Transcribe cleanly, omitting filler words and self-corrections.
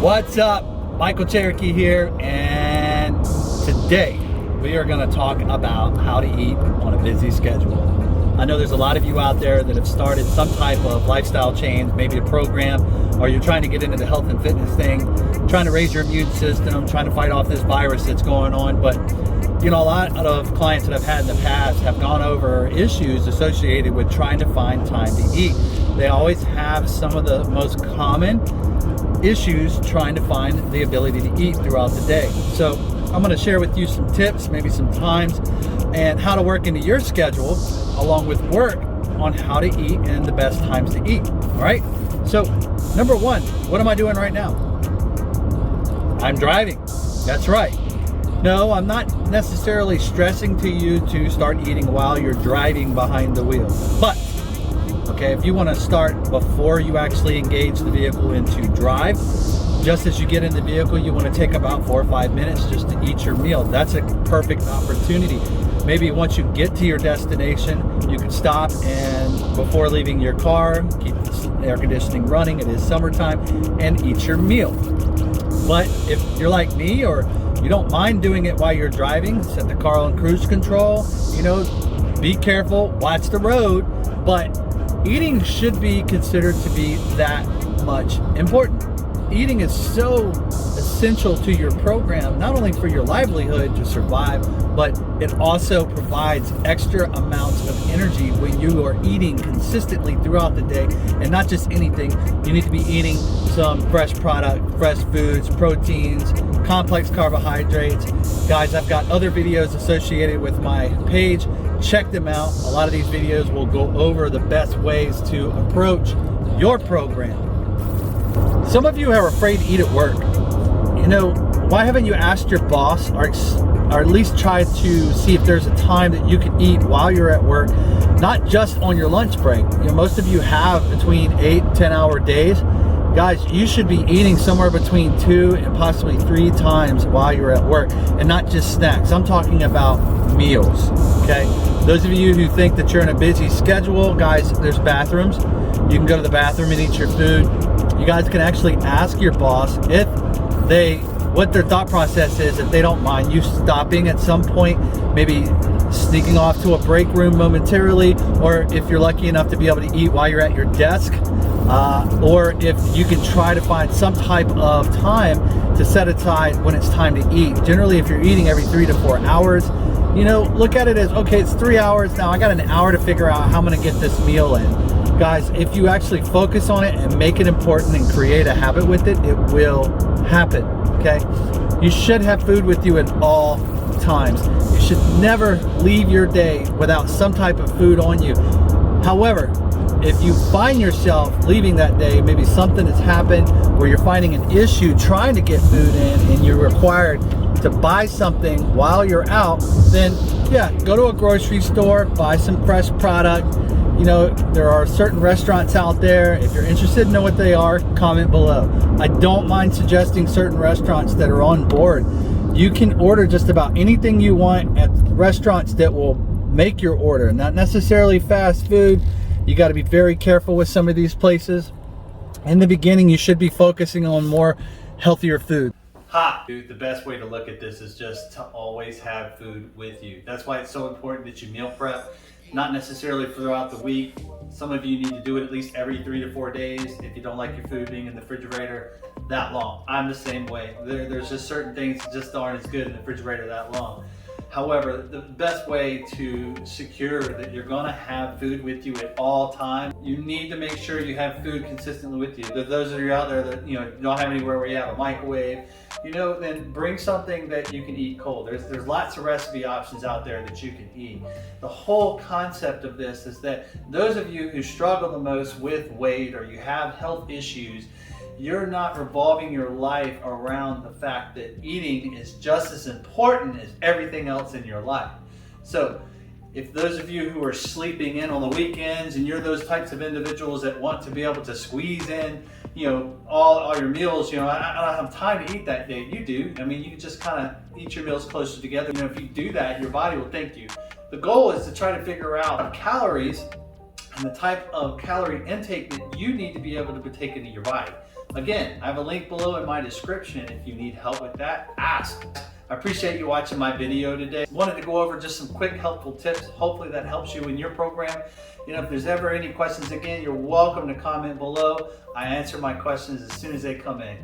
What's up? Michael Cherokee here, and today we are going to talk about how to eat on a busy schedule. I know there's a lot of you out there that have started some type of lifestyle change, maybe a program, or you're trying to get into the health and fitness thing, trying to raise your immune system, trying to fight off this virus that's going on. But you know, a lot of clients that I've had in the past have gone over issues associated with trying to find time to eat. They always have some of the most common issues trying to find the ability to eat throughout the day. So I'm going to share with you some tips, maybe some times, and how to work into your schedule along with work on how to eat and the best times to eat. All right. So number one, what am I doing right now? I'm driving. That's right. No, I'm not necessarily stressing to you to start eating while you're driving behind the wheel. But okay, if you want to start before you actually engage the vehicle into drive, just as you get in the vehicle, you want to take about 4 or 5 minutes just to eat your meal. That's a perfect opportunity. Maybe once you get to your destination, you can stop and before leaving your car, keep the air conditioning running, it is summertime, and eat your meal. But if you're like me, or you don't mind doing it while you're driving, set the car on cruise control, you know, be careful, watch the road, but eating should be considered to be that much important. Eating is so essential to your program, not only for your livelihood to survive, but it also provides extra amounts of energy when you are eating consistently throughout the day. And not just anything, you need to be eating some fresh product, fresh foods, proteins, complex carbohydrates. Guys, I've got other videos associated with my page. Check them out. A lot of these videos will go over the best ways to approach your program. Some of you are afraid to eat at work. You know, why haven't you asked your boss or at least tried to see if there's a time that you can eat while you're at work, not just on your lunch break? You know, most of you have between 8-10 hour days. Guys, you should be eating somewhere between 2 and possibly 3 times while you're at work, and not just snacks. I'm talking about meals, okay? Those of you who think that you're in a busy schedule, guys, there's bathrooms. You can go to the bathroom and eat your food. You guys can actually ask your boss if what their thought process is, if they don't mind you stopping at some point, maybe sneaking off to a break room momentarily, or if you're lucky enough to be able to eat while you're at your desk, or if you can try to find some type of time to set aside when it's time to eat. Generally, if you're eating every 3 to 4 hours, you know, look at it as, okay, it's 3 hours now, I got an hour to figure out how I'm going to get this meal in. Guys, if you actually focus on it and make it important and create a habit with it, it will happen, okay? You should have food with you at all times. You should never leave your day without some type of food on you. However, if you find yourself leaving that day, maybe something has happened where you're finding an issue trying to get food in and you're required to buy something while you're out, then yeah, go to a grocery store, buy some fresh product. You know, there are certain restaurants out there. If you're interested to know what they are, comment below. I don't mind suggesting certain restaurants that are on board. You can order just about anything you want at restaurants that will make your order, not necessarily fast food. You got to be very careful with some of these places. In the beginning, you should be focusing on more healthier food. Dude, the best way to look at this is just to always have food with you. That's why it's so important that you meal prep, not necessarily throughout the week. Some of you need to do it at least every 3 to 4 days if you don't like your food being in the refrigerator that long. I'm the same way. There's just certain things that just aren't as good in the refrigerator that long. However, the best way to secure that you're gonna have food with you at all times, you need to make sure you have food consistently with you. Those of you out there that, you know, don't have anywhere where you have a microwave, you know, then bring something that you can eat cold. There's lots of recipe options out there that you can eat. The whole concept of this is that those of you who struggle the most with weight or you have health issues, you're not revolving your life around the fact that eating is just as important as everything else in your life. So if those of you who are sleeping in on the weekends and you're those types of individuals that want to be able to squeeze in, you know, all your meals, you know, I don't have time to eat that day. You do. I mean, you can just kind of eat your meals closer together. You know, if you do that, your body will thank you. The goal is to try to figure out calories and the type of calorie intake that you need to be able to take into your body. Again, I have a link below in my description. If you need help with that, ask. I appreciate you watching my video today. Wanted to go over just some quick helpful tips. Hopefully that helps you in your program. If there's ever any questions, again, you're welcome to comment below. I answer my questions as soon as they come in.